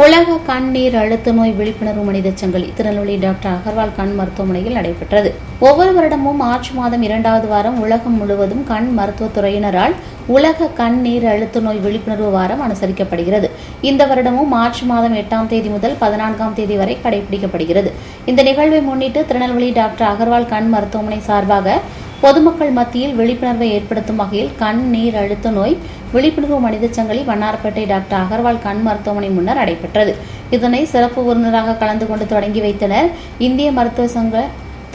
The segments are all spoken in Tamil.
உலக கண்ணீர் அழுத்த நோய் விழிப்புணர்வு மனித சங்கிலி திருநெல்வேலி டாக்டர் அகர்வால் கண் மருத்துவமனையில் நடைபெற்றது. ஒவ்வொரு வருடமும் மார்ச் மாதம் 2வது வாரம் உலகம் முழுவதும் கண் மருத்துவத்துறையினரால் உலக கண்ணீர் அழுத்த நோய் விழிப்புணர்வு வாரம் அனுசரிக்கப்படுகிறது. இந்த வருடமும் மார்ச் மாதம் 8ஆம் தேதி முதல் 14ஆம் தேதி வரை கடைபிடிக்கப்படுகிறது. இந்த நிகழ்வை முன்னிட்டு திருநெல்வேலி டாக்டர் அகர்வால் கண் மருத்துவமனை சார்பாக பொதுமக்கள் மத்தியில் விழிப்புணர்வை ஏற்படுத்தும் வகையில் கண் நீர் அழுத்த நோய் விழிப்புணர்வு மனித சங்கிலி வண்ணாரப்பேட்டை டாக்டர் அகர்வால் கண் மருத்துவமனை முன்னர் நடைபெற்றது. இதனை சிறப்பு விருந்தினராக கலந்து கொண்டு தொடங்கி வைத்தனர் இந்திய மருத்துவ சங்க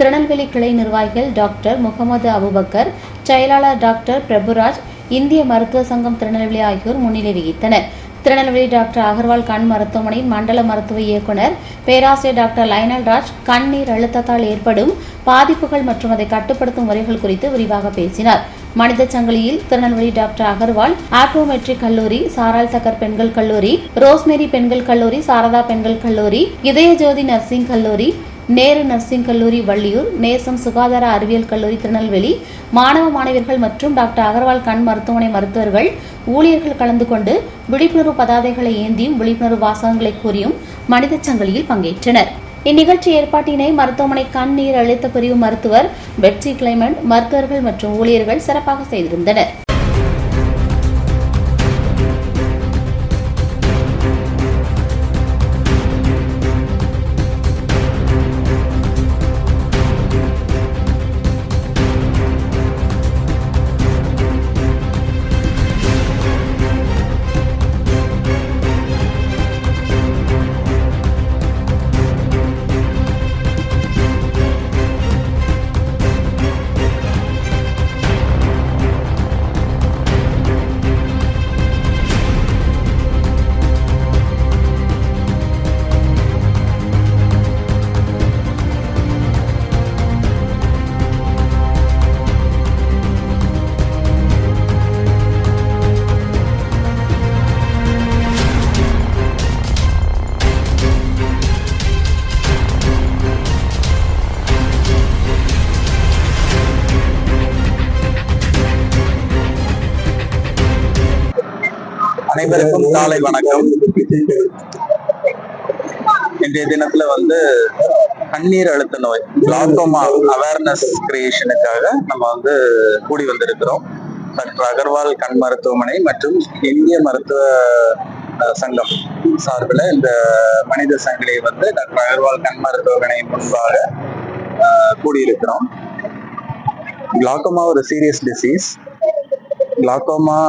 திருநெல்வேலி கிளை நிர்வாகிகள் டாக்டர் முகமது அபுபக்கர், செயலாளர் டாக்டர் பிரபுராஜ், இந்திய மருத்துவ சங்கம் திருநெல்வேலி ஆகியோர் முன்னிலை வகித்தனர். திருநெல்வேலி டாக்டர் அகர்வால் கண் மருத்துவமனையின் மண்டல மருத்துவ இயக்குநர் பேராசிரியர் டாக்டர் லைனல் ராஜ் கண்ணீர் அழுத்தத்தால் ஏற்படும் பாதிப்புகள் மற்றும் அதை கட்டுப்படுத்தும் முறைகள் குறித்து விரிவாக பேசினார். மனித சங்கிலியில் திருநெல்வேலி டாக்டர் அகர்வால் ஆப்டோமெட்ரிக் கல்லூரி, சாரால் தக்கர் பெண்கள் கல்லூரி, ரோஸ்மேரி பெண்கள் கல்லூரி, சாரதா பெண்கள் கல்லூரி, இதயஜோதி நர்சிங் கல்லூரி, நேரு நர்சிங் கல்லூரி வள்ளியூர், நேசம் சுகாதார அறிவியல் கல்லூரி திருநெல்வேலி மாணவ மாணவியர்கள் மற்றும் டாக்டர் அகர்வால் கண் மருத்துவமனை மருத்துவர்கள், ஊழியர்கள் கலந்து கொண்டு விழிப்புணர்வு பதாதைகளை ஏந்தியும் விழிப்புணர்வு வாசகங்களை கூறியும் மனித சங்கிலியில் பங்கேற்றனர். இந்நிகழ்ச்சி ஏற்பாட்டினை மருத்துவமனை கண் நீர் அழுத்த பிரிவு மருத்துவர் பெட்சி கிளைமண்ட், மருத்துவர்கள் மற்றும் ஊழியர்கள் சிறப்பாக செய்திருந்தனர். அனைவருக்கும் காலை வணக்கம். இன்றைய தினத்துல கண்ணீர் அழுத்த நோய் கிளாக்கோமா அவேர்னஸ் கிரியேஷனுக்காக நம்ம கூடி வந்திருக்கிறோம். டாக்டர் அகர்வால் கண் மருத்துவமனை மற்றும் இந்திய மருத்துவ சங்கம் சார்பில் இந்த மனித சங்கிலியை டாக்டர் அகர்வால் கண் மருத்துவமனை முன்பாக கூடியிருக்கிறோம். கிளாக்கோமா ஒரு சீரியஸ் டிசீஸ். கிளாக்கோமா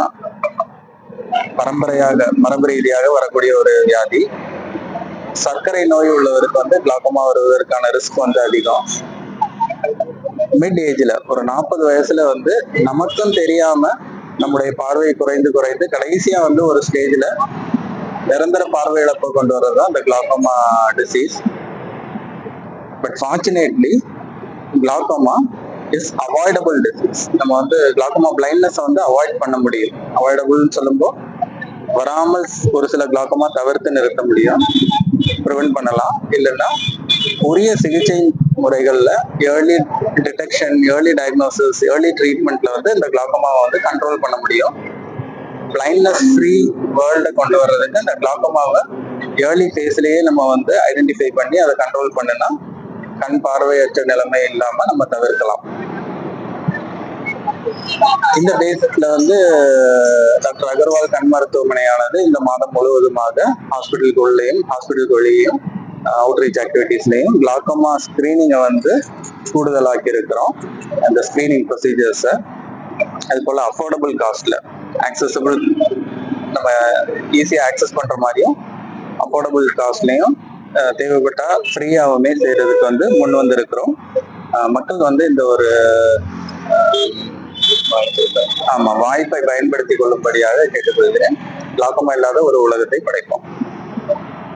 மரபு ரீதியாக வரக்கூடிய ஒரு வியாதி. சர்க்கரை நோய் உள்ளவருக்கு கிளாக்கோமா வருவதற்கான ரிஸ்க் அதிகம். மிட் ஏஜ்ல ஒரு 40 வயசுல நமக்கும் தெரியாம நம்முடைய பார்வை குறைந்து கடைசியா ஒரு ஸ்டேஜ்ல நிரந்தர பார்வை இழப்பை கொண்டு வர்றதுதான் இந்த glaucoma disease. But fortunately glaucoma is avoidable disease. நம்ம கிளாக்கோமா பிளைண்ட்னஸ் அவாய்ட் பண்ண முடியும். அவாய்டபிள்னு சொல்லும்போது வராமல் ஒரு சில கிளாக்கோமா தவிர்த்து நிறுத்த முடியும், ப்ரிவென்ட் பண்ணலாம். இல்லைன்னா உரிய சிகிச்சை முறைகள்ல early detection, early diagnosis, early ட்ரீட்மெண்ட்ல இந்த கிளாக்கோமாவை கண்ட்ரோல் பண்ண முடியும். பிளைண்ட்னஸ் ஃப்ரீ வேர்ல்டை கொண்டு வர்றதுக்கு இந்த கிளாக்கோமாவை ஏர்லி ஃபேஸ்லயே நம்ம ஐடென்டிஃபை பண்ணி அதை கண்ட்ரோல் பண்ணுனா கண் பார்வையற்ற நிலைமை இல்லாம நம்ம தவிர்க்கலாம். இந்த பேசிஸ்ல டாக்டர் அகர்வால் கண் மருத்துவமனையானது இந்த மாதம் முழுவதுமாக ஹாஸ்பிட்டலுக்கு வெளியேயும் அவுட்ரீச் ஆக்டிவிட்டிஸ்லையும் கிளாக்கோமா ஸ்கிரீனிங்கை கூடுதலாக்கி இருக்கிறோம். அந்த ஸ்கிரீனிங் ப்ரொசீஜர்ஸை அது போல அஃபோர்டபுள் காஸ்ட்ல ஆக்சசபிள், நம்ம ஈஸியா ஆக்சஸ் பண்ற மாதிரியும் அஃபோர்டபுள் காஸ்ட்லையும் தேவைப்பட்டா ஃப்ரீயாகவுமே செய்யறதுக்கு முன் வந்திருக்கிறோம். மக்கள் இந்த ஒரு வாய்ப்பை பயன்படுத்திக் கொள்ளும்படியாக கேட்டுக்கொள்கிறேன். கிளாக்கோமா இல்லாத ஒரு உலகத்தை படைப்போம்.